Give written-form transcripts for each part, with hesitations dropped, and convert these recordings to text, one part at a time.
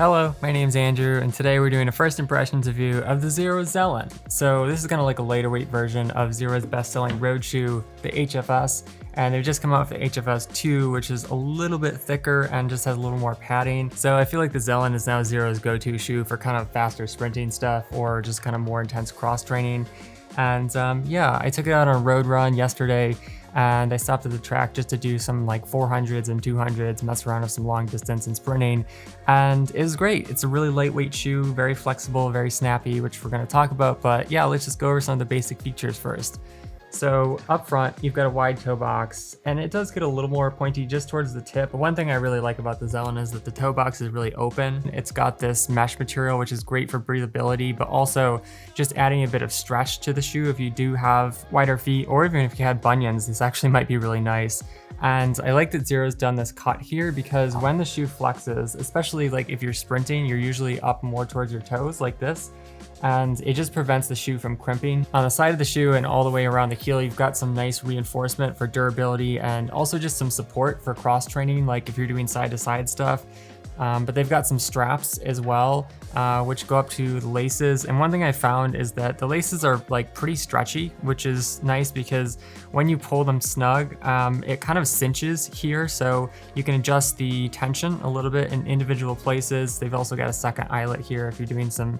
Hello, my name's Andrew, and today we're doing a first impressions review of the Xero ZELEN. So this is kind of like a lighter weight version of Xero's best-selling road shoe, the HFS, and they've just come out with the HFS 2, which is a little bit thicker and just has a little more padding. So I feel like the ZELEN is now Xero's go-to shoe for kind of faster sprinting stuff or just kind of more intense cross training. And yeah, I took it out on a road run yesterday, and I stopped at the track just to do some like 400s and 200s, mess around with some long distance and sprinting, and it was great. It's a really lightweight shoe, very flexible, very snappy, which we're going to talk about, but yeah, let's just go over some of the basic features first. So up front, you've got a wide toe box, and it does get a little more pointy just towards the tip. But one thing I really like about the ZELEN is that the toe box is really open. It's got this mesh material, which is great for breathability, but also just adding a bit of stretch to the shoe if you do have wider feet, or even if you had bunions, this actually might be really nice. And I like that Xero's done this cut here because when the shoe flexes, especially like if you're sprinting, you're usually up more towards your toes like this, and it just prevents the shoe from crimping. On the side of the shoe and all the way around the heel, you've got some nice reinforcement for durability and also just some support for cross training, like if you're doing side to side stuff. But they've got some straps as well, which go up to the laces. And one thing I found is that the laces are like pretty stretchy, which is nice because when you pull them snug, it kind of cinches here. So you can adjust the tension a little bit in individual places. They've also got a second eyelet here if you're doing some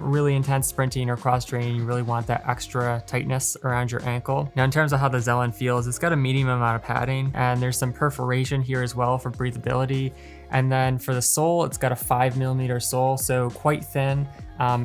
really intense sprinting or cross training, you really want that extra tightness around your ankle. Now in terms of how the ZELEN feels, it's got a medium amount of padding and there's some perforation here as well for breathability. And then for the sole, it's got a 5mm sole, so quite thin,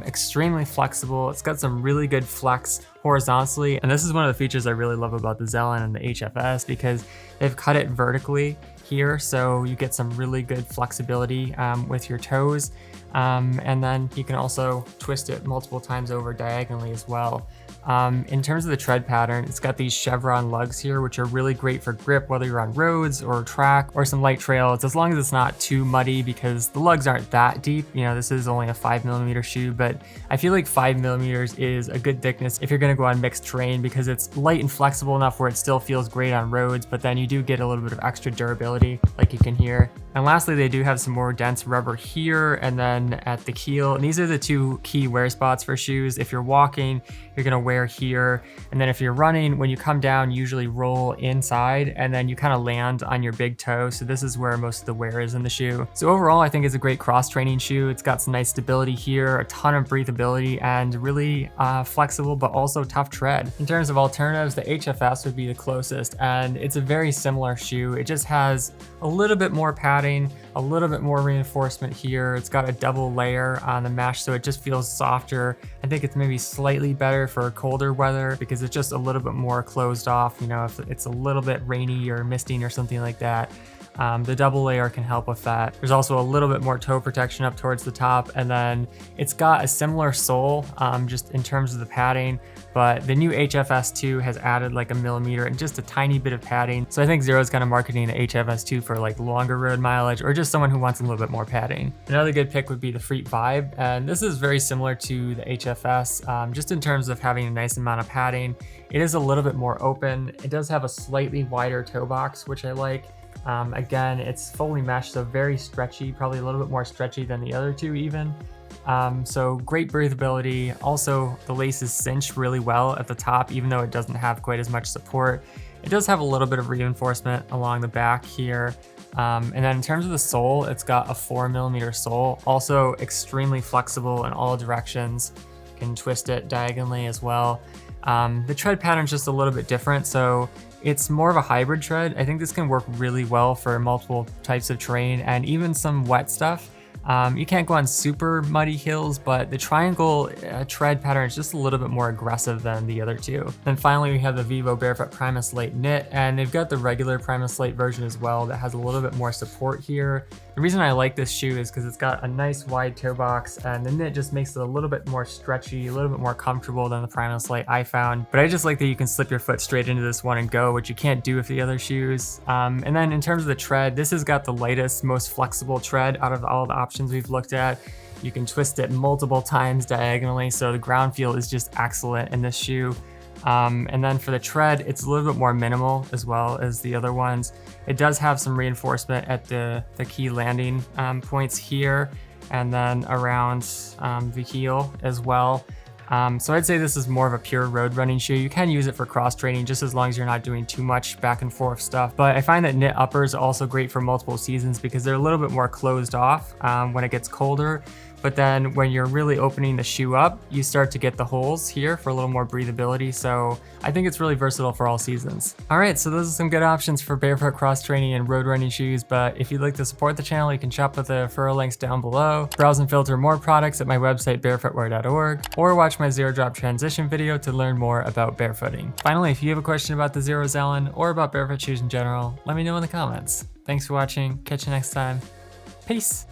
extremely flexible. It's got some really good flex horizontally. And this is one of the features I really love about the ZELEN and the HFS because they've cut it vertically here, so you get some really good flexibility with your toes. And then you can also twist it multiple times over diagonally as well. In terms of the tread pattern, it's got these chevron lugs here, which are really great for grip, whether you're on roads or track or some light trails, as long as it's not too muddy because the lugs aren't that deep. You know, this is only a 5mm shoe, but I feel like 5mm is a good thickness if you're gonna go on mixed terrain because it's light and flexible enough where it still feels great on roads, but then you do get a little bit of extra durability like you can hear. And lastly, they do have some more dense rubber here and then at the heel. And these are the two key wear spots for shoes. If you're walking, you're gonna wear here. And then if you're running, when you come down, you usually roll inside and then you kind of land on your big toe. So this is where most of the wear is in the shoe. So overall, I think it's a great cross training shoe. It's got some nice stability here, a ton of breathability and really flexible, but also tough tread. In terms of alternatives, the HFS would be the closest and it's a very similar shoe. It just has a little bit more padding, a little bit more reinforcement here. It's got a double layer on the mesh, so it just feels softer. I think it's maybe slightly better for colder weather because it's just a little bit more closed off. You know, if it's a little bit rainy or misting or something like that, the double layer can help with that. There's also a little bit more toe protection up towards the top, and then it's got a similar sole just in terms of the padding, but the new HFS 2 has added like 1mm and just a tiny bit of padding. So I think Xero's kind of marketing the HFS 2 for like longer road mileage or just someone who wants a little bit more padding. Another good pick would be the Freet Vibe, and this is very similar to the HFS, just in terms of having a nice amount of padding. It is a little bit more open. It does have a slightly wider toe box, which I like. Again, it's fully meshed, so very stretchy, probably a little bit more stretchy than the other two even. So great breathability. Also, the laces cinch really well at the top, even though it doesn't have quite as much support. It does have a little bit of reinforcement along the back here. And then in terms of the sole, it's got a 4mm sole, also extremely flexible in all directions. You can twist it diagonally as well. The tread pattern is just a little bit different, so it's more of a hybrid tread. I think this can work really well for multiple types of terrain and even some wet stuff. You can't go on super muddy hills, but the triangle tread pattern is just a little bit more aggressive than the other two. Then finally, we have the Vivo Barefoot Primus Lite Knit, and they've got the regular Primus Lite version as well that has a little bit more support here. The reason I like this shoe is because it's got a nice wide toe box, and the knit just makes it a little bit more stretchy, a little bit more comfortable than the Primus Lite I found. But I just like that you can slip your foot straight into this one and go, which you can't do with the other shoes. And then in terms of the tread, this has got the lightest, most flexible tread out of all the options we've looked at. You can twist it multiple times diagonally, so the ground feel is just excellent in this shoe. And then for the tread, it's a little bit more minimal as well as the other ones. It does have some reinforcement at the key landing points here, and then around the heel as well. So I'd say this is more of a pure road running shoe. You can use it for cross training just as long as you're not doing too much back and forth stuff. But I find that knit uppers are also great for multiple seasons because they're a little bit more closed off when it gets colder. But then when you're really opening the shoe up, you start to get the holes here for a little more breathability. So I think it's really versatile for all seasons. All right, so those are some good options for barefoot cross training and road running shoes. But if you'd like to support the channel, you can shop with the referral links down below. Browse and filter more products at my website, barefootwear.org, or watch my zero drop transition video to learn more about barefooting. Finally, if you have a question about the Xero ZELEN or about barefoot shoes in general, let me know in the comments. Thanks for watching. Catch you next time. Peace.